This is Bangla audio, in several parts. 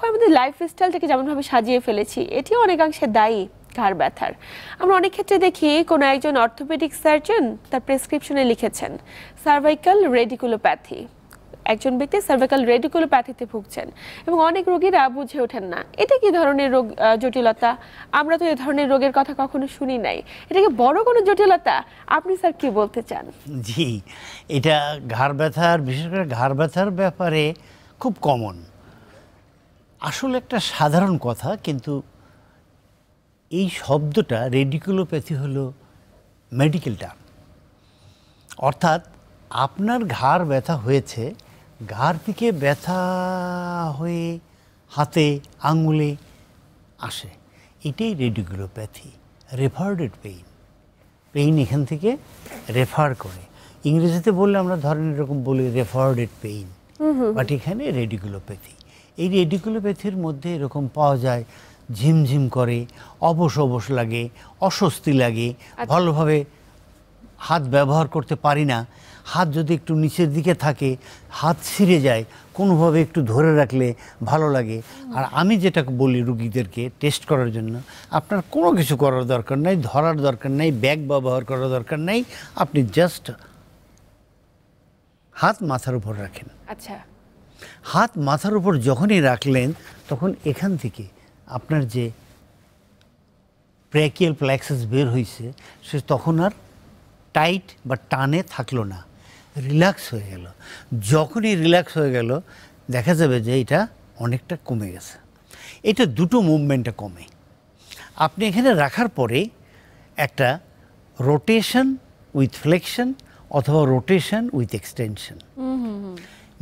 হয় আমাদের লাইফস্টাইলটাকে যেমনভাবে সাজিয়ে ফেলেছি, এটিও অনেকাংশে দায়ী ঘাড় ব্যথার। আমরা অনেক ক্ষেত্রে দেখি কোনো একজন অর্থোপেডিক সার্জন তার প্রেসক্রিপশনে লিখেছেন সার্ভাইকাল রেডিকুলোপ্যাথি, একজন ব্যক্তি সার্ভাইকাল রেডিকুলোপ্যাথিতে ভুগছেন এবং অনেক রোগীরা বুঝে ওঠেন না এটা কি ধরনের রোগ, জটিলতা। আমরা তো এই ধরনের রোগের কথা কখনো শুনি নাই, এটা কি বড় কোনো জটিলতা? আপনি স্যার কি বলতে চান? জি, এটা ঘাড় ব্যথার, বিশেষ করে ঘাড় ব্যথার ব্যাপারে খুব কমন। আসলে একটা সাধারণ কথা, কিন্তু এই শব্দটা রেডিকুলোপ্যাথি হলো মেডিকেল টার্ম। অর্থাৎ আপনার ঘাড় ব্যথা হয়েছে, ঘাড় থেকে ব্যথা হয়ে হাতে আঙুলে আসে, এটাই রেডিকুলোপ্যাথি। রেফার্ডেড পেইন, পেইন এখান থেকে রেফার করে। ইংরেজিতে বললে আমরা ধরেন এরকম বলি রেফার্ডেড পেইন, বাট এখানে রেডিকুলোপ্যাথি। এই রেডিকুলোপ্যাথির মধ্যে এরকম পাওয়া যায় ঝিমঝিম করে, অবশ অবশ লাগে, অস্বস্তি লাগে, ভালোভাবে হাত ব্যবহার করতে পারি না, হাত যদি একটু নিচের দিকে থাকে হাত ছিঁড়ে যায়, কোনোভাবে একটু ধরে রাখলে ভালো লাগে। আর আমি যেটা বলি রুগীদেরকে টেস্ট করার জন্য, আপনার কোনো কিছু করার দরকার নাই, ধরার দরকার নাই, ব্যাগ ব্যবহার করার দরকার নাই, আপনি জাস্ট হাত মাথার উপর রাখেন। আচ্ছা, হাত মাথার উপর যখনই রাখলেন তখন এখান থেকে আপনার যে ব্রেকিয়াল প্লেক্সাস বের হয়েছে সে তখন আর টাইট বা টানে থাকলো না, রিল্যাক্স হয়ে গেল। যখনই রিল্যাক্স হয়ে গেল দেখা যাবে যে এটা অনেকটা কমে গেছে। এটা দুটো মুভমেন্টে কমে। আপনি এখানে রাখার পরে একটা রোটেশন উইথ ফ্লেকশন অথবা রোটেশন উইথ এক্সটেনশন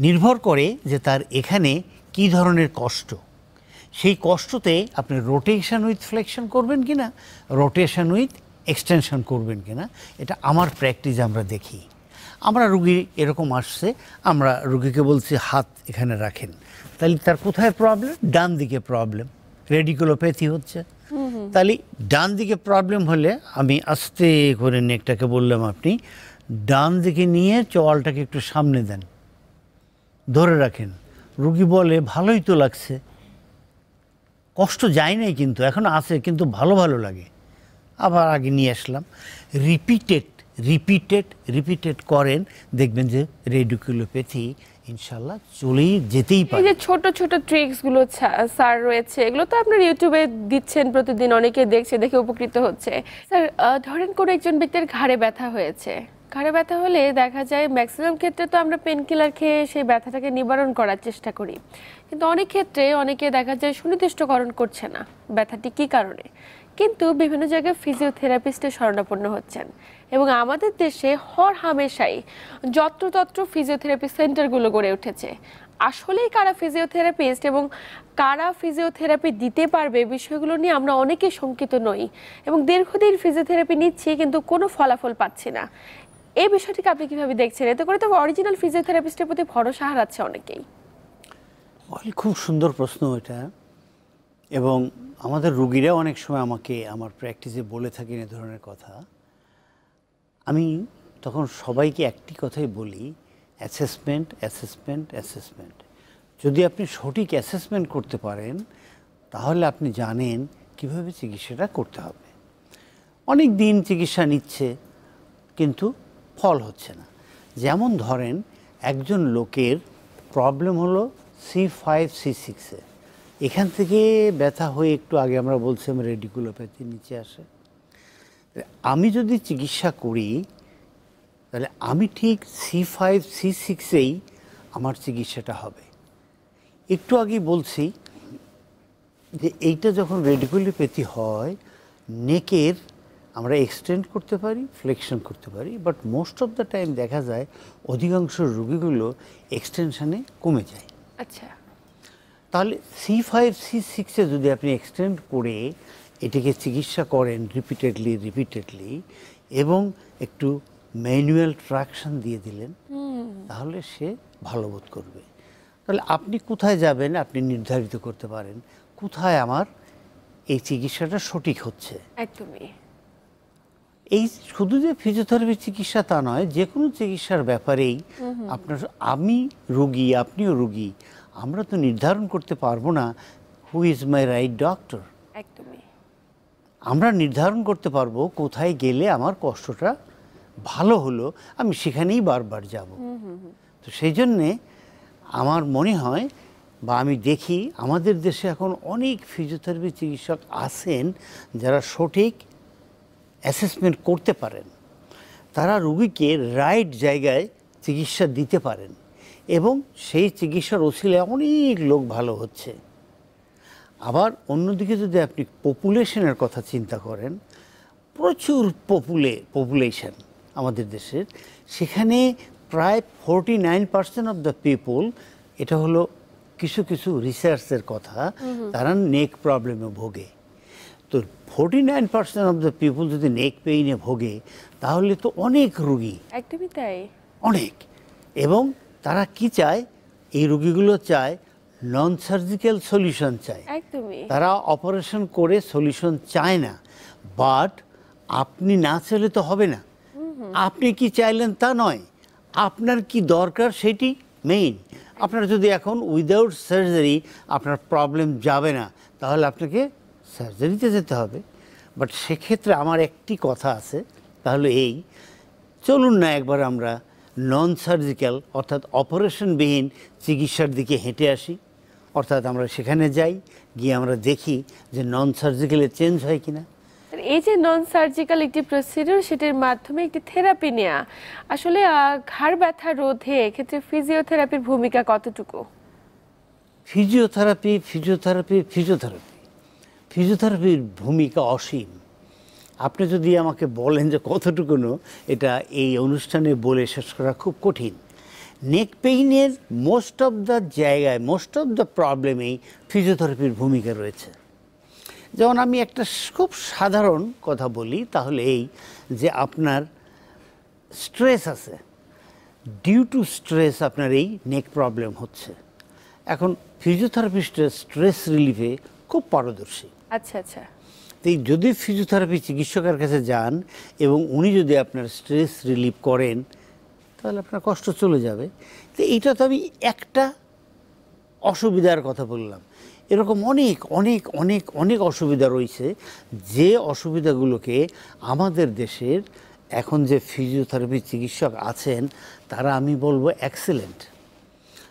নির্ভর করে যে তার এখানে কি ধরনের কষ্ট, সেই কষ্টতে আপনি রোটেশন উইথ ফ্লেকশন করবেন কিনা, রোটেশন উইথ এক্সটেনশন করবেন কিনা। এটা আমার প্র্যাকটিস আমরা দেখি। আমরা রুগী এরকম আসছে, আমরা রুগীকে বলছি হাত এখানে রাখেন, তাহলে তার কোথায় প্রবলেম? ডান দিকে প্রবলেম, রেডিকুলোপ্যাথি হচ্ছে। তাহলে ডান দিকে প্রবলেম হলে আমি আস্তে করে নেকটাকে বললাম আপনি ডান দিকে নিয়ে চোয়ালটাকে একটু সামনে দেন, ধরে রাখেন। রুগী বলে ভালোই তো লাগছে, কষ্ট যায় নাই কিন্তু এখন আছে, কিন্তু ভালো ভালো লাগে। আবার আগে নিয়ে আসলাম, রিপিটেড করেন, দেখবেন যে রেডিকুলোপ্যাথি ইনশাল্লাহ চলেই যেতেই পারে। এই যে ছোট ছোট ট্রিক্সগুলো স্যার রয়েছে, এগুলো তো আপনার ইউটিউবে দিচ্ছেন, প্রতিদিন অনেকে দেখছে, দেখে উপকৃত হচ্ছে। স্যার ধরেন কোনো একজন ব্যক্তির ঘাড়ে ব্যথা হয়েছে, ঘাড়ে ব্যথা হলে দেখা যায় ম্যাক্সিমাম ক্ষেত্রে তো আমরা পেন কিলার খেয়ে সেই ব্যথাটাকে নিবারণ করার চেষ্টা করি, কিন্তু অনেক ক্ষেত্রে অনেকে দেখা যায় সুনির্দিষ্টকরণ করছে না ব্যথাটি কী কারণে, কিন্তু বিভিন্ন জায়গায় ফিজিওথেরাপিস্টের শরণাপন্ন হচ্ছেন। এবং আমাদের দেশে হর হামেশাই যত্রতত্র ফিজিওথেরাপি সেন্টারগুলো গড়ে উঠেছে। আসলেই কারা ফিজিওথেরাপিস্ট এবং কারা ফিজিওথেরাপি দিতে পারবে, বিষয়গুলো নিয়ে আমরা অনেকেই শঙ্কিত নই এবং দীর্ঘদিন ফিজিওথেরাপি নিচ্ছি কিন্তু কোনো ফলাফল পাচ্ছি না। এই বিষয়টিকে আপনি কিভাবে দেখছেন? এতে করে তো অরিজিনাল ফিজিওথেরাপিস্টের প্রতি ভরসা হারাচ্ছে অনেকেই। খুব সুন্দর প্রশ্ন এটা, এবং আমাদের রুগীরা অনেক সময় আমাকে আমার প্র্যাকটিসে বলে থাকেন এ ধরনের কথা। আমি তখন সবাইকে একটি কথাই বলি, অ্যাসেসমেন্ট অ্যাসেসমেন্ট অ্যাসেসমেন্ট। যদি আপনি সঠিক অ্যাসেসমেন্ট করতে পারেন তাহলে আপনি জানেন কিভাবে চিকিৎসাটা করতে হবে। অনেক দিন চিকিৎসা নিচ্ছে কিন্তু ফল হচ্ছে না। যেমন ধরেন একজন লোকের প্রবলেম হলো C5C6-এ, এখান থেকে ব্যথা হয়ে একটু আগে আমরা বলছিলাম রেডিকুলোপ্যাথি নিচে আসে। আমি যদি চিকিৎসা করি তাহলে আমি ঠিক C5C6-এই আমার চিকিৎসাটা হবে। একটু আগে বলছি যে এইটা যখন রেডিকুলোপ্যাথি হয় নেকের আমরা এক্সটেন্ড করতে পারি, ফ্লেকশন করতে পারি, but most of the time দেখা যায় অধিকাংশ রোগীগুলো এক্সটেনশনে কমে যায়। আচ্ছা, তাহলে C5C6-এ যদি আপনি এক্সটেন্ড করে এটাকে চিকিৎসা করেন রিপিটেডলি এবং একটু ম্যানুয়াল ট্রাকশন দিয়ে দিলেন, তাহলে সে ভালো বোধ করবে। তাহলে আপনি কোথায় যাবেন আপনি নির্ধারিত করতে পারেন কোথায় আমার এই চিকিৎসাটা সঠিক হচ্ছে। একদমই। এই শুধু যে ফিজিওথেরাপি চিকিৎসা তা নয়, যে কোনো চিকিৎসার ব্যাপারেই আপনার, আমি রোগী আপনিও রোগী, আমরা তো নির্ধারণ করতে পারবো না who is my right doctor. একদমই। আমরা নির্ধারণ করতে পারবো কোথায় গেলে আমার কষ্টটা ভালো হলো, আমি সেখানেই বারবার যাব। তো সেই জন্যে আমার মনে হয় বা আমি দেখি আমাদের দেশে এখন অনেক ফিজিওথেরাপি চিকিৎসক আছেন যারা সঠিক অ্যাসেসমেন্ট করতে পারেন, তারা রুগীকে রাইট জায়গায় চিকিৎসা দিতে পারেন এবং সেই চিকিৎসার ওসিলায় অনেক লোক ভালো হচ্ছে। আবার অন্যদিকে যদি আপনি পপুলেশনের কথা চিন্তা করেন, প্রচুর পপুলেশন আমাদের দেশের, সেখানে প্রায় 49% অফ দ্য পিপল, এটা হলো কিছু কিছু রিসার্চের কথা, তারা নেক প্রবলেমে ভোগে। তো 49% অফ দ্য পিপল যদি নেক পেইনে ভোগে তাহলে তো অনেক রুগী, একদমই তাই। অনেক। এবং তারা কি চায়, এই রুগীগুলো চায় নন সার্জিক্যাল সলিউশন চায়, একদমই। তারা অপারেশন করে সলিউশন চায় না। বাট আপনি না চাইলে তো হবে না, আপনি কি চাইলেন তা নয়, আপনার কি দরকার সেটি মেইন। আপনার যদি এখন উইদাউট সার্জারি আপনার প্রবলেম যাবে না, তাহলে আপনাকে সার্জারিতে যেতে হবে। বাট সেক্ষেত্রে আমার একটি কথা আছে, তাহলে এই, চলুন না একবার আমরা নন সার্জিক্যাল অর্থাৎ অপারেশনবিহীন চিকিৎসার দিকে হেঁটে আসি। অর্থাৎ আমরা সেখানে যাই, গিয়ে আমরা দেখি যে নন সার্জিক্যালে চেঞ্জ হয় কিনা। এই যে নন সার্জিক্যাল একটি প্রসিডিউর, সেটির মাধ্যমে একটি থেরাপি নেওয়া, আসলে ঘাড় ব্যথা রোধে এক্ষেত্রে ফিজিওথেরাপির ভূমিকা কতটুকু? ফিজিওথেরাপির ভূমিকা অসীম। আপনি যদি আমাকে বলেন যে কতটুকুনো, এটা এই অনুষ্ঠানে বলে শেষ করা খুব কঠিন। নেক পেইনের মোস্ট অফ দ্য জায়গায়, মোস্ট অফ দ্য প্রবলেমেই ফিজিওথেরাপির ভূমিকা রয়েছে। যেমন আমি একটা খুব সাধারণ কথা বলি, তাহলে এই যে আপনার স্ট্রেস আছে, ডিউ টু স্ট্রেস আপনার এই নেক প্রবলেম হচ্ছে। এখন ফিজিওথেরাপিস্টের স্ট্রেস রিলিফে খুব পারদর্শী। আচ্ছা আচ্ছা। তো যদি ফিজিওথেরাপি চিকিৎসকের কাছে যান এবং উনি যদি আপনার স্ট্রেস রিলিফ করেন, তাহলে আপনার কষ্ট চলে যাবে। তো এইটা তো আমি একটা অসুবিধার কথা বললাম, এরকম অনেক অনেক অনেক অনেক অসুবিধা রয়েছে, যে অসুবিধাগুলোকে আমাদের দেশের এখন যে ফিজিওথেরাপি চিকিৎসক আছেন তারা, আমি বলবো এক্সেলেন্ট।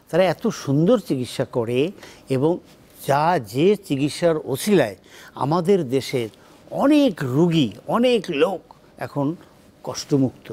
তারা এত সুন্দর চিকিৎসা করে এবং যে চিকিৎসার ওসিলায় আমাদের দেশের অনেক রুগী, অনেক লোক এখন কষ্টমুক্ত।